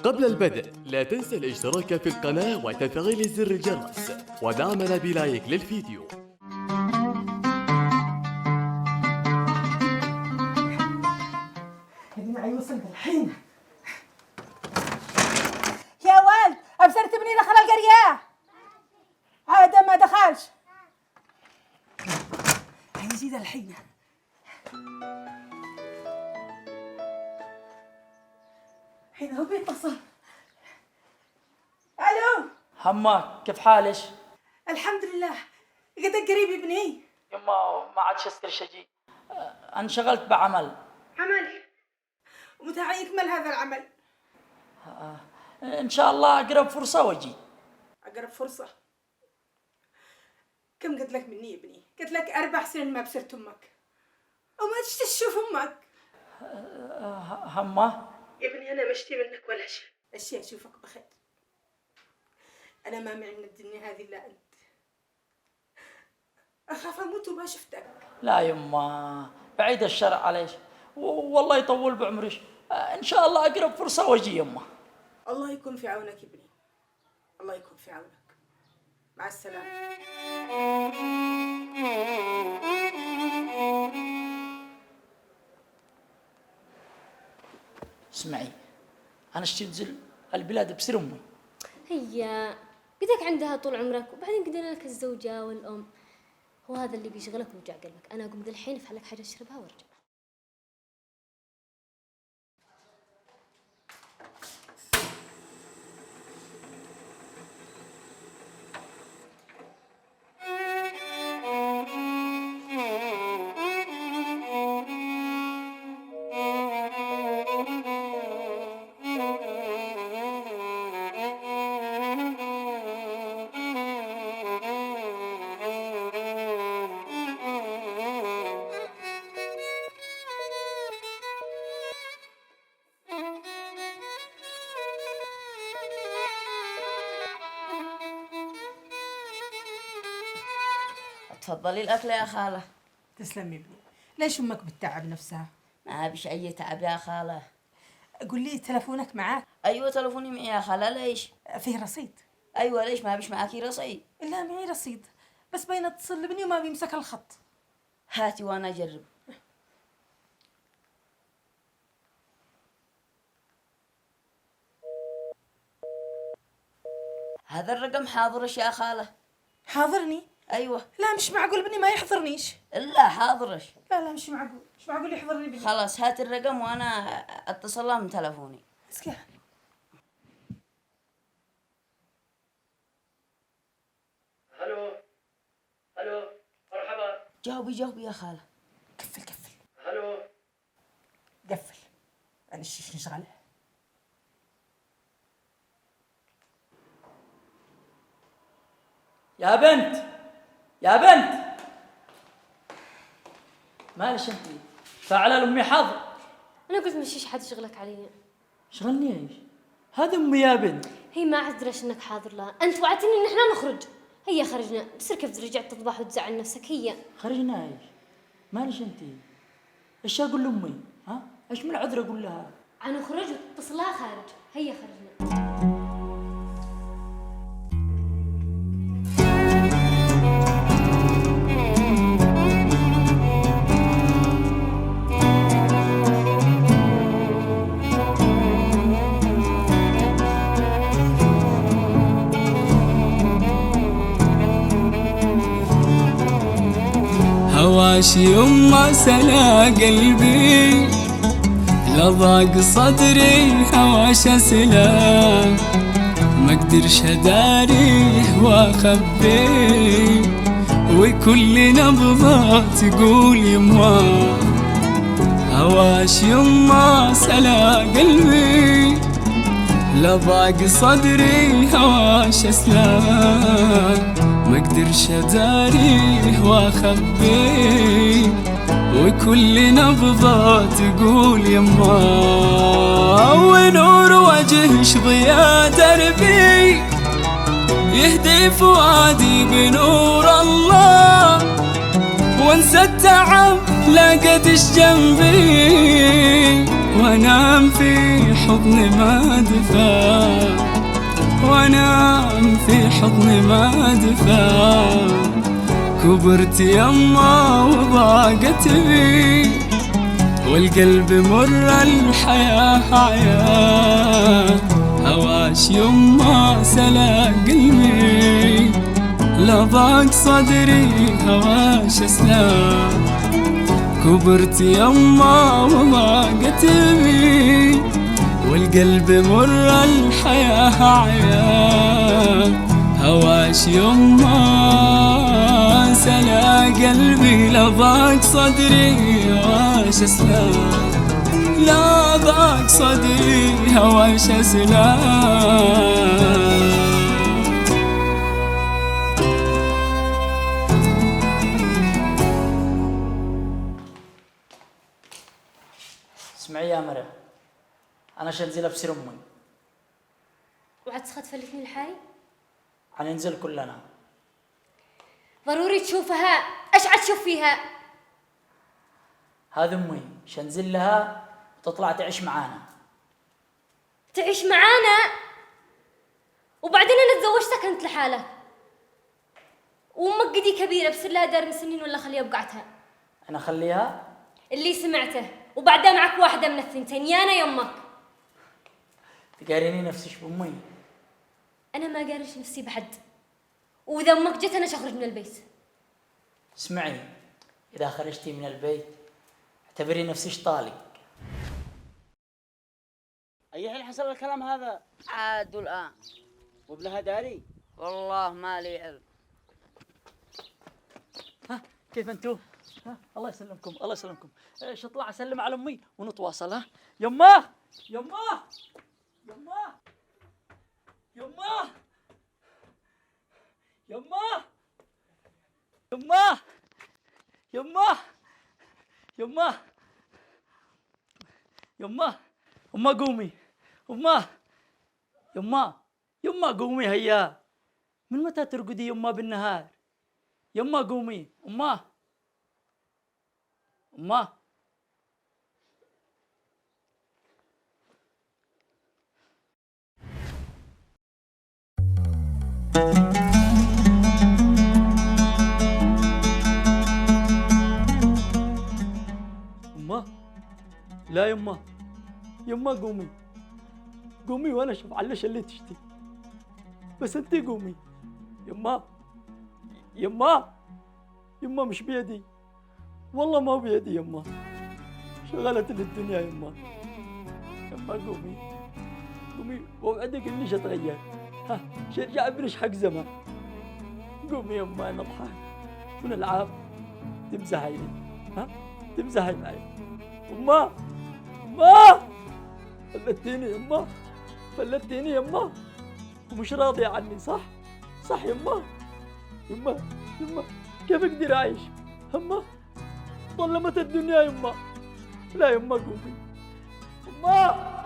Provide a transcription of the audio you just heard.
قبل البدء لا تنسى الاشتراك في القناة وتفعيل زر الجرس ودعمنا بلايك للفيديو. معي وصلنا الحين. يا ولد ابصرت بني دخل القرية هذا ما دخلش. هيجي ذا الحين. الحين هو بيتصل. الو هماك كيف حالش؟ الحمد لله. قد قريب ابني؟ يما ما عادش استر شجي. انشغلت بعمل. عمل؟ ومتى يكمل هذا العمل؟ ان شاء الله اقرب فرصة واجي. اقرب فرصة؟ كم قلت لك مني يا ابني؟ قلت لك 4 سنين ما بصرت امك وما تشوف امك. همه يا ابني انا مشتي منك ولا شيء، اشي اشوفك بخير. انا ما معي من الدنيا هذه الا انت. اخاف اموت وما شفتك. لا يما بعيد الشر عليش والله يطول بعمرش. ان شاء الله اقرب فرصة واجي يما. الله يكون في عونك يا ابني، الله يكون في عونك. مع السلامة. اسمعي انا اشتنزل البلاد بسر امي. هي قدك عندها طول عمرك وبعدين قدنا لك الزوجة والأم، هو هذا اللي بيشغلك ويوجع قلبك. أنا أقوم ذا الحين افعل لك حاجة اشربها وارجع. تفضلي الأكل يا خالة. تسلمي ابني. ليش امك بتتعب نفسها؟ ما بش أي تعب يا خالة. قول لي تلفونك معاك؟ أيوة تلفوني معي يا خالة. ليش؟ فيه رصيد؟ أيوة ليش ما بش معاكي رصيد؟ لا معي رصيد بس بين اتصل لابني وما بيمسك الخط. هاتي وأنا أجرب. هذا الرقم حاضرش يا خالة. حاضرني؟ أيوة. لا مش معقول ابني ما يحضرنيش. إلا حاضرش. لا مش معقول، مش معقول يحضرني ابني. خلاص هات الرقم وأنا أتصل له من تلفوني. اسكت. الو مرحبا. جاوبي يا خالة. قفل. الو قفل. انا الشيش نشغله. يا بنت مالش انت فعلى لامي حظ. أنا قلت مشيش حد يشغلك علي. شغلني ايش؟ هذا امي يا بنت. هي ما عذرش إنك حاضر لها، أنت وعدتني إن إحنا نخرج. هي خرجنا، بس كيف رجعت تضبح وتزعل نفسك هي. خرجنا ايش؟ مالش انت؟ ايش اقول لامي؟ ها؟ ايش من عذر اقول لها؟ عن خرج وتتصلها خارج، هي خرجنا. هواش يما سلا قلبي لضاق صدري هواش سلا ما اقدرش اداريه واخبيه وكل نبضة تقول يما. هواش يما سلا قلبي لضاق صدري هواش سلا ما اقدرش اداريه واخبيه وكل نبضة تقول يما. ونور وجهش ضياء دربي يهدي فؤادي بنور الله وانسى التعب لقدش جنبي وانام في حضن ما دفا، وانام في حضن ما دفا. كبرت يما وضاقت بي، والقلب مر الحياة عيا. هواش يما سلا قلبي، لا ضاق صدري هواش اسلام. كبرت يما وضاقت بي، والقلب مر الحياة عيا. هواش يما سلا قلبي، لا ضاق صدري هواش اسلام. لا ضاق صدري هواش اسلام. اسمعي يا مريم، انا شنزل ابصر امي. وعد تفلتني الحاي؟ حننزل كلنا. ضروري تشوفها. ايش عاد تشوف فيها؟ هذه امي، شنزل لها وتطلع تعيش معانا. تعيش معانا؟ وبعدين انا تزوجتك انت لحالك، وامك قدي كبيره بصير لها دار من سنين، ولا خليها بقعتها؟ انا خليها اللي سمعته، وبعدها معك واحده من الثنتين، يا انا يمك. تقارني نفسك بامي؟ انا ما قارش نفسي بحد، واذا امك جت انا شخرج من البيت. اسمعي، اذا خرجتي من البيت اعتبري نفسك طالق. أي حين حصل الكلام هذا؟ عاد الآن. وبلها داري؟ والله ما لي علم. ها كيف انتم؟ ها الله يسلمكم الله يسلمكم. ايش اطلع اسلم على امي ونتواصل. ها يماه يماه يماه يماه يماه يماه يماه يماه يماه. يما قومي، يما يما يما قومي. هيا، من متى ترقدي يما بالنهار؟ يما قومي. يما يما يما. لا يما، يما قومي قومي، وانا اشوف علش اللي تشتي، بس انتي قومي. يما يما يما مش بيدي، والله ما بيدي يما، شغلت الدنيا يما. يما قومي قومي، ووعدك اني اتغير. ها شرجع ابرش حق زمان. قومي يما، نضحك ونلعب، تمزحي لي. ها تمزحي معي. يما يما فلتيني يما، فلتيني يما، ومش راضية عني. صح صح يما. يما يما كيف اقدر اعيش؟ يما ظلمت الدنيا يما. لا يما قومي. يما